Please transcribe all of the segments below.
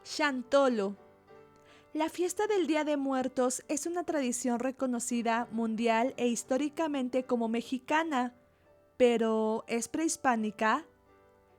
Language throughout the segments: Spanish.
Chantolo. La fiesta del Día de Muertos es una tradición reconocida mundial e históricamente como mexicana, pero ¿es prehispánica?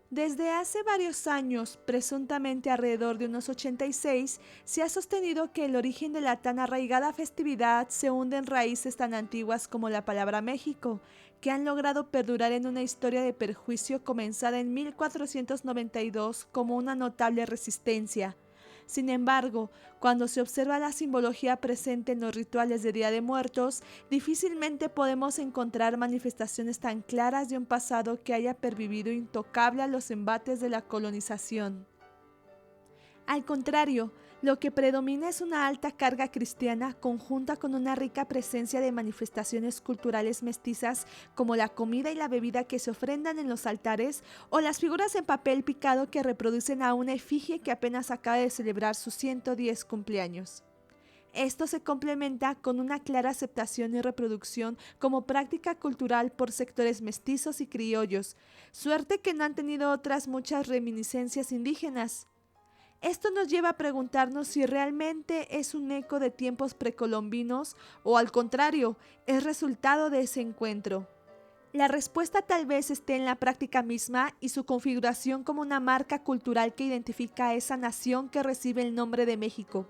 Desde hace varios años, presuntamente alrededor de unos 86, se ha sostenido que el origen de la tan arraigada festividad se hunde en raíces tan antiguas como la palabra México, que han logrado perdurar en una historia de perjuicio comenzada en 1492 como una notable resistencia. Sin embargo, cuando se observa la simbología presente en los rituales de Día de Muertos, difícilmente podemos encontrar manifestaciones tan claras de un pasado que haya pervivido intocable a los embates de la colonización. Al contrario, lo que predomina es una alta carga cristiana conjunta con una rica presencia de manifestaciones culturales mestizas como la comida y la bebida que se ofrendan en los altares o las figuras en papel picado que reproducen a una efigie que apenas acaba de celebrar sus 110 cumpleaños. Esto se complementa con una clara aceptación y reproducción como práctica cultural por sectores mestizos y criollos, suerte que no han tenido otras muchas reminiscencias indígenas. Esto nos lleva a preguntarnos si realmente es un eco de tiempos precolombinos o al contrario, es resultado de ese encuentro. La respuesta tal vez esté en la práctica misma y su configuración como una marca cultural que identifica a esa nación que recibe el nombre de México.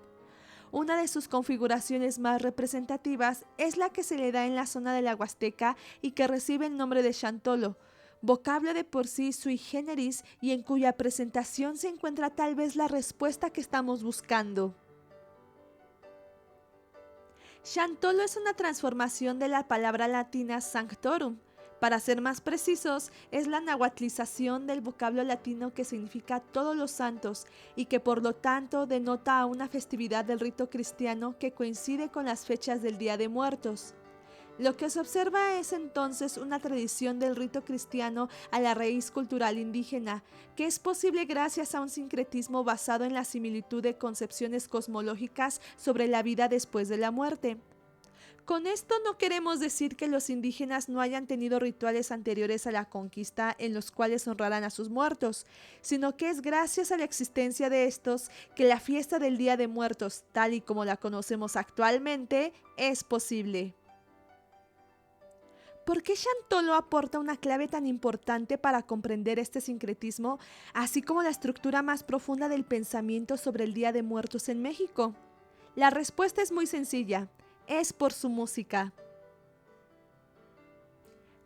Una de sus configuraciones más representativas es la que se le da en la zona de la Huasteca y que recibe el nombre de Chantolo, vocablo de por sí sui generis y en cuya presentación se encuentra tal vez la respuesta que estamos buscando. Chantolo es una transformación de la palabra latina sanctorum. Para ser más precisos, es la nahuatlización del vocablo latino que significa todos los santos y que por lo tanto denota a una festividad del rito cristiano que coincide con las fechas del Día de Muertos. Lo que se observa es entonces una tradición del rito cristiano a la raíz cultural indígena, que es posible gracias a un sincretismo basado en la similitud de concepciones cosmológicas sobre la vida después de la muerte. Con esto no queremos decir que los indígenas no hayan tenido rituales anteriores a la conquista en los cuales honraran a sus muertos, sino que es gracias a la existencia de estos que la fiesta del Día de Muertos, tal y como la conocemos actualmente, es posible. ¿Por qué Chantolo aporta una clave tan importante para comprender este sincretismo, así como la estructura más profunda del pensamiento sobre el Día de Muertos en México? La respuesta es muy sencilla, es por su música.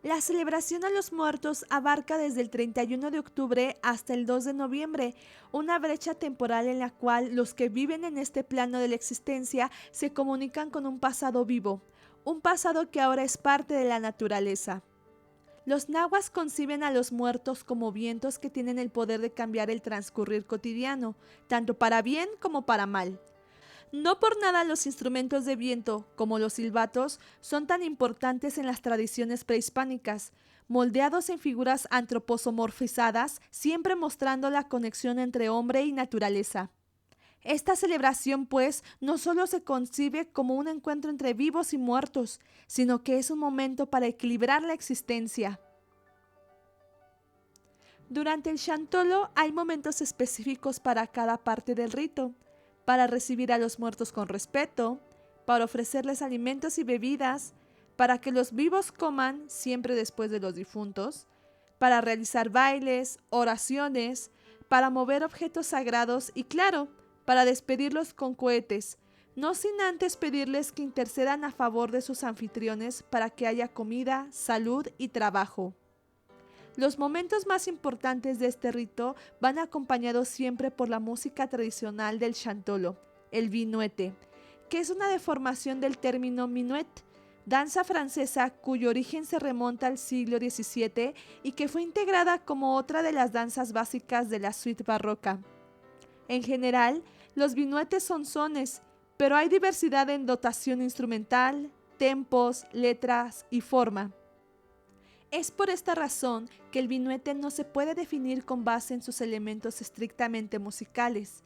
La celebración a los muertos abarca desde el 31 de octubre hasta el 2 de noviembre, una brecha temporal en la cual los que viven en este plano de la existencia se comunican con un pasado vivo, un pasado que ahora es parte de la naturaleza. Los nahuas conciben a los muertos como vientos que tienen el poder de cambiar el transcurrir cotidiano, tanto para bien como para mal. No por nada los instrumentos de viento, como los silbatos, son tan importantes en las tradiciones prehispánicas, moldeados en figuras antropomorfizadas, siempre mostrando la conexión entre hombre y naturaleza. Esta celebración, pues, no solo se concibe como un encuentro entre vivos y muertos, sino que es un momento para equilibrar la existencia. Durante el Chantolo hay momentos específicos para cada parte del rito, para recibir a los muertos con respeto, para ofrecerles alimentos y bebidas, para que los vivos coman siempre después de los difuntos, para realizar bailes, oraciones, para mover objetos sagrados y claro, para despedirlos con cohetes, no sin antes pedirles que intercedan a favor de sus anfitriones para que haya comida, salud y trabajo. Los momentos más importantes de este rito van acompañados siempre por la música tradicional del Chantolo, el vinuete, que es una deformación del término minuet, danza francesa cuyo origen se remonta al siglo XVII y que fue integrada como otra de las danzas básicas de la suite barroca. En general, los vinuetes son sones, pero hay diversidad en dotación instrumental, tempos, letras y forma. Es por esta razón que el vinuete no se puede definir con base en sus elementos estrictamente musicales.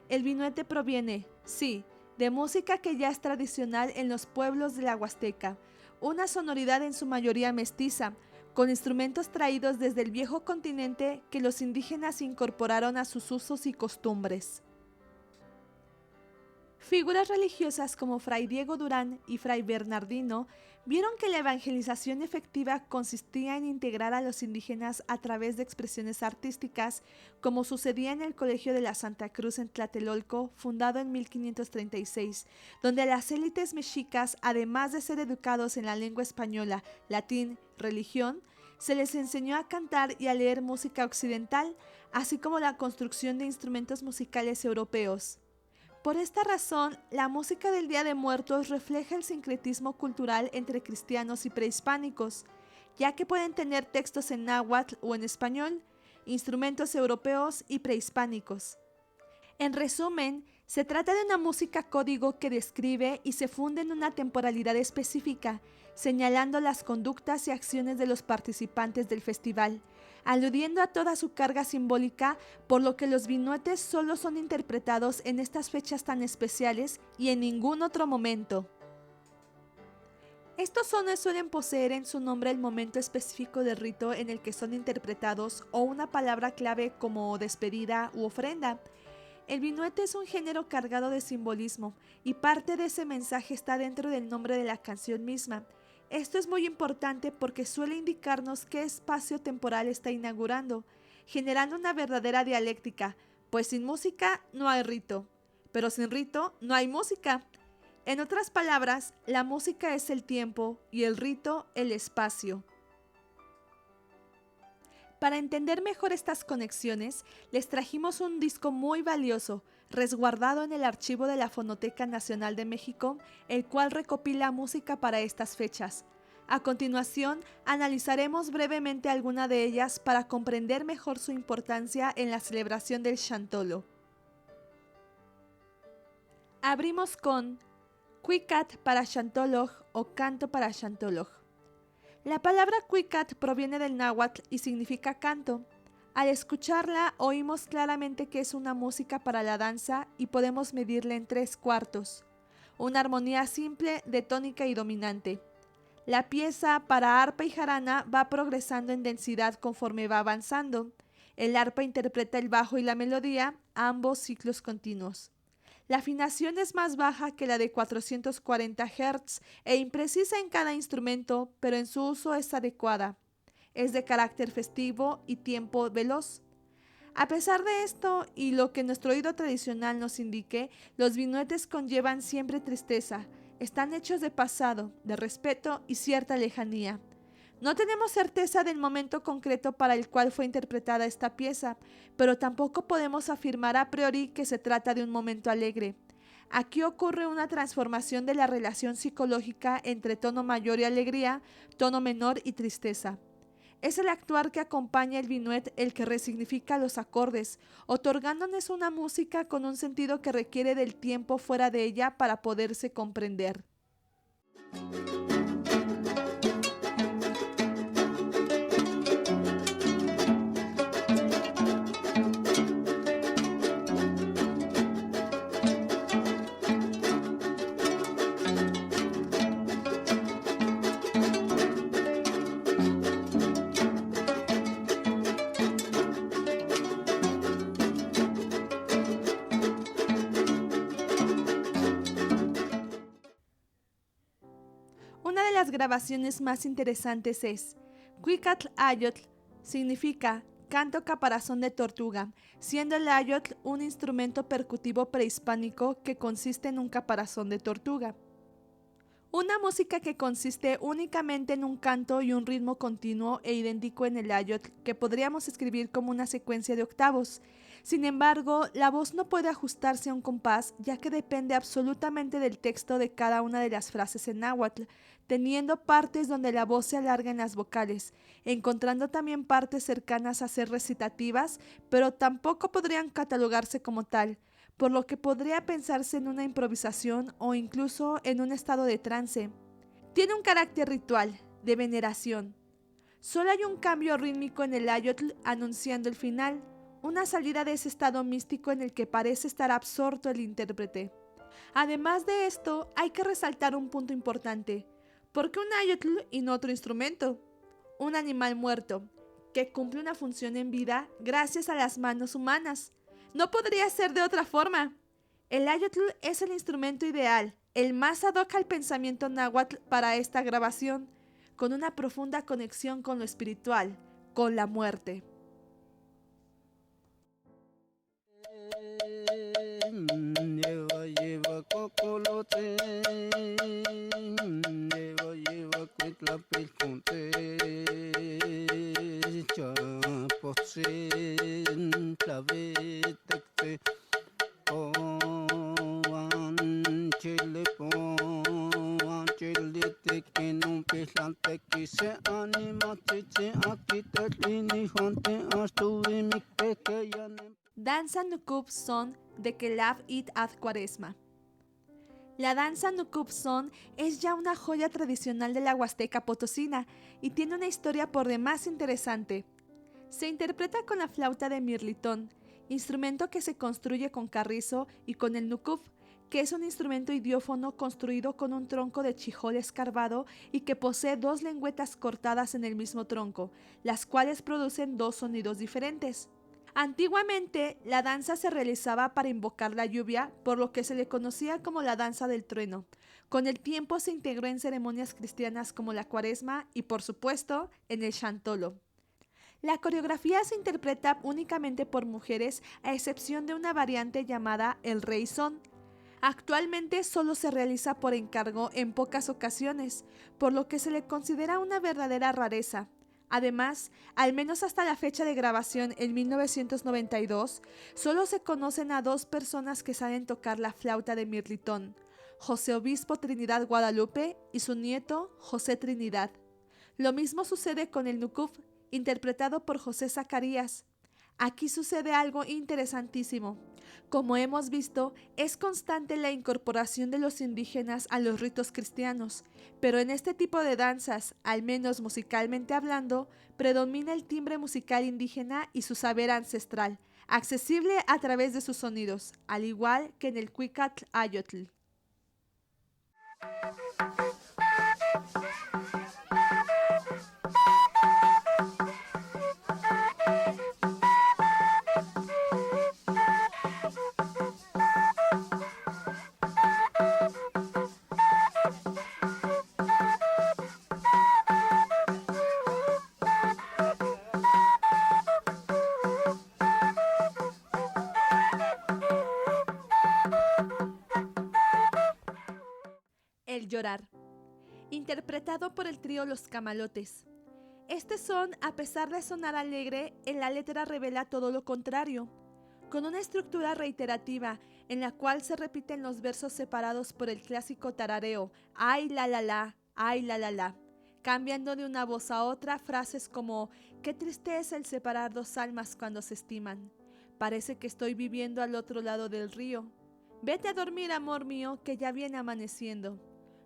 El vinuete proviene, sí, de música que ya es tradicional en los pueblos de la Huasteca, una sonoridad en su mayoría mestiza, con instrumentos traídos desde el viejo continente que los indígenas incorporaron a sus usos y costumbres. Figuras religiosas como Fray Diego Durán y Fray Bernardino vieron que la evangelización efectiva consistía en integrar a los indígenas a través de expresiones artísticas, como sucedía en el Colegio de la Santa Cruz en Tlatelolco, fundado en 1536, donde a las élites mexicas, además de ser educados en la lengua española, latín, religión, se les enseñó a cantar y a leer música occidental, así como la construcción de instrumentos musicales europeos. Por esta razón, la música del Día de Muertos refleja el sincretismo cultural entre cristianos y prehispánicos, ya que pueden tener textos en náhuatl o en español, instrumentos europeos y prehispánicos. En resumen, se trata de una música código que describe y se funde en una temporalidad específica, señalando las conductas y acciones de los participantes del festival, aludiendo a toda su carga simbólica, por lo que los vinuetes solo son interpretados en estas fechas tan especiales y en ningún otro momento. Estos sones suelen poseer en su nombre el momento específico del rito en el que son interpretados o una palabra clave como despedida u ofrenda. El vinuete es un género cargado de simbolismo y parte de ese mensaje está dentro del nombre de la canción misma. Esto es muy importante porque suele indicarnos qué espacio temporal está inaugurando, generando una verdadera dialéctica, pues sin música no hay rito, pero sin rito no hay música. En otras palabras, la música es el tiempo y el rito el espacio. Para entender mejor estas conexiones, les trajimos un disco muy valioso, resguardado en el archivo de la Fonoteca Nacional de México, el cual recopila música para estas fechas. A continuación, analizaremos brevemente alguna de ellas para comprender mejor su importancia en la celebración del Xantolo. Abrimos con Cuicat para Xantolog o Canto para Xantolog. La palabra Cuicat proviene del náhuatl y significa canto. Al escucharla oímos claramente que es una música para la danza y podemos medirla en 3/4, una armonía simple de tónica y dominante. La pieza para arpa y jarana va progresando en densidad conforme va avanzando. El arpa interpreta el bajo y la melodía, ambos ciclos continuos. La afinación es más baja que la de 440 Hz e imprecisa en cada instrumento, pero en su uso es adecuada. Es de carácter festivo y tiempo veloz. A pesar de esto y lo que nuestro oído tradicional nos indique, los vinuetes conllevan siempre tristeza. Están hechos de pasado, de respeto y cierta lejanía. No tenemos certeza del momento concreto para el cual fue interpretada esta pieza, pero tampoco podemos afirmar a priori que se trata de un momento alegre. Aquí ocurre una transformación de la relación psicológica entre tono mayor y alegría, tono menor y tristeza. Es el actuar que acompaña el vinuet el que resignifica los acordes, otorgándonos una música con un sentido que requiere del tiempo fuera de ella para poderse comprender. Una de las grabaciones más interesantes es Cuicatl Ayotl, significa canto caparazón de tortuga, siendo el ayotl un instrumento percutivo prehispánico que consiste en un caparazón de tortuga. Una música que consiste únicamente en un canto y un ritmo continuo e idéntico en el ayotl que podríamos escribir como una secuencia de octavos. Sin embargo, la voz no puede ajustarse a un compás ya que depende absolutamente del texto de cada una de las frases en náhuatl, teniendo partes donde la voz se alarga en las vocales, encontrando también partes cercanas a ser recitativas, pero tampoco podrían catalogarse como tal, por lo que podría pensarse en una improvisación o incluso en un estado de trance. Tiene un carácter ritual, de veneración. Solo hay un cambio rítmico en el ayotl anunciando el final, una salida de ese estado místico en el que parece estar absorto el intérprete. Además de esto, hay que resaltar un punto importante. ¿Por qué un ayotl y no otro instrumento? Un animal muerto, que cumple una función en vida gracias a las manos humanas. No podría ser de otra forma. El ayotl es el instrumento ideal, el más ad hoc al pensamiento náhuatl para esta grabación, con una profunda conexión con lo espiritual, con la muerte. Danza Nukup Son de Kelav It Ad Cuaresma. La danza Nukup Son es ya una joya tradicional de la Huasteca Potosina y tiene una historia por demás interesante. Se interpreta con la flauta de mirlitón, instrumento que se construye con carrizo, y con el nukup, que es un instrumento idiófono construido con un tronco de chijol escarbado y que posee dos lengüetas cortadas en el mismo tronco, las cuales producen dos sonidos diferentes. Antiguamente, la danza se realizaba para invocar la lluvia, por lo que se le conocía como la danza del trueno. Con el tiempo se integró en ceremonias cristianas como la Cuaresma y, por supuesto, en el Chantolo. La coreografía se interpreta únicamente por mujeres, a excepción de una variante llamada el Rey Son. Actualmente solo se realiza por encargo en pocas ocasiones, por lo que se le considera una verdadera rareza. Además, al menos hasta la fecha de grabación en 1992, solo se conocen a dos personas que saben tocar la flauta de mirlitón: José Obispo Trinidad Guadalupe y su nieto José Trinidad. Lo mismo sucede con el nukup, interpretado por José Zacarías. Aquí sucede algo interesantísimo. Como hemos visto, es constante la incorporación de los indígenas a los ritos cristianos, pero en este tipo de danzas, al menos musicalmente hablando, predomina el timbre musical indígena y su saber ancestral, accesible a través de sus sonidos, al igual que en el Cuicatl Ayotl. El llorar, interpretado por el trío Los Camalotes. Este son, a pesar de sonar alegre, en la letra revela todo lo contrario, con una estructura reiterativa en la cual se repiten los versos separados por el clásico tarareo ay la, ay la, cambiando de una voz a otra frases como qué tristeza el separar dos almas cuando se estiman, parece que estoy viviendo al otro lado del río, vete a dormir amor mío que ya viene amaneciendo.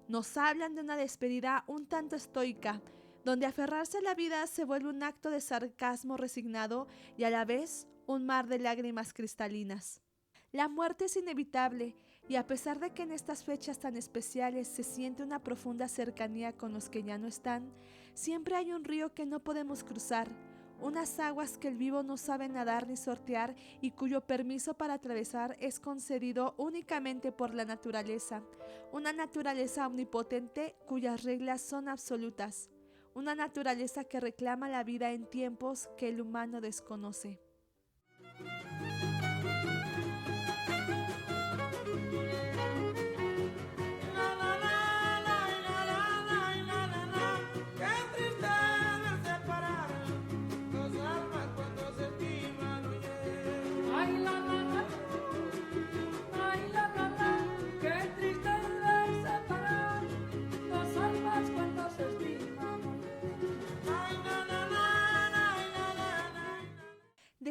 Nos hablan de una despedida un tanto estoica, donde aferrarse a la vida se vuelve un acto de sarcasmo resignado y a la vez un mar de lágrimas cristalinas. La muerte es inevitable y a pesar de que en estas fechas tan especiales se siente una profunda cercanía con los que ya no están, siempre hay un río que no podemos cruzar, unas aguas que el vivo no sabe nadar ni sortear y cuyo permiso para atravesar es concedido únicamente por la naturaleza, una naturaleza omnipotente cuyas reglas son absolutas, una naturaleza que reclama la vida en tiempos que el humano desconoce.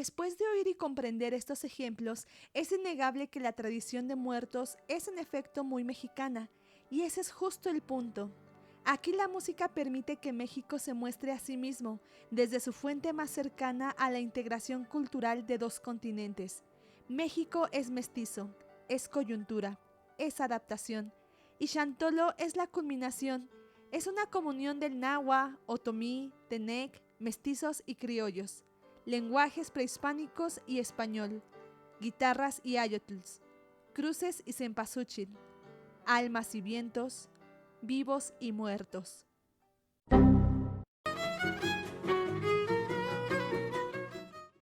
Después de oír y comprender estos ejemplos, es innegable que la tradición de muertos es en efecto muy mexicana, y ese es justo el punto. Aquí la música permite que México se muestre a sí mismo, desde su fuente más cercana a la integración cultural de dos continentes. México es mestizo, es coyuntura, es adaptación, y Chantolo es la culminación, es una comunión del náhuatl, otomí, tenec, mestizos y criollos, lenguajes prehispánicos y español, guitarras y ayotls, cruces y cempasúchil, almas y vientos, vivos y muertos.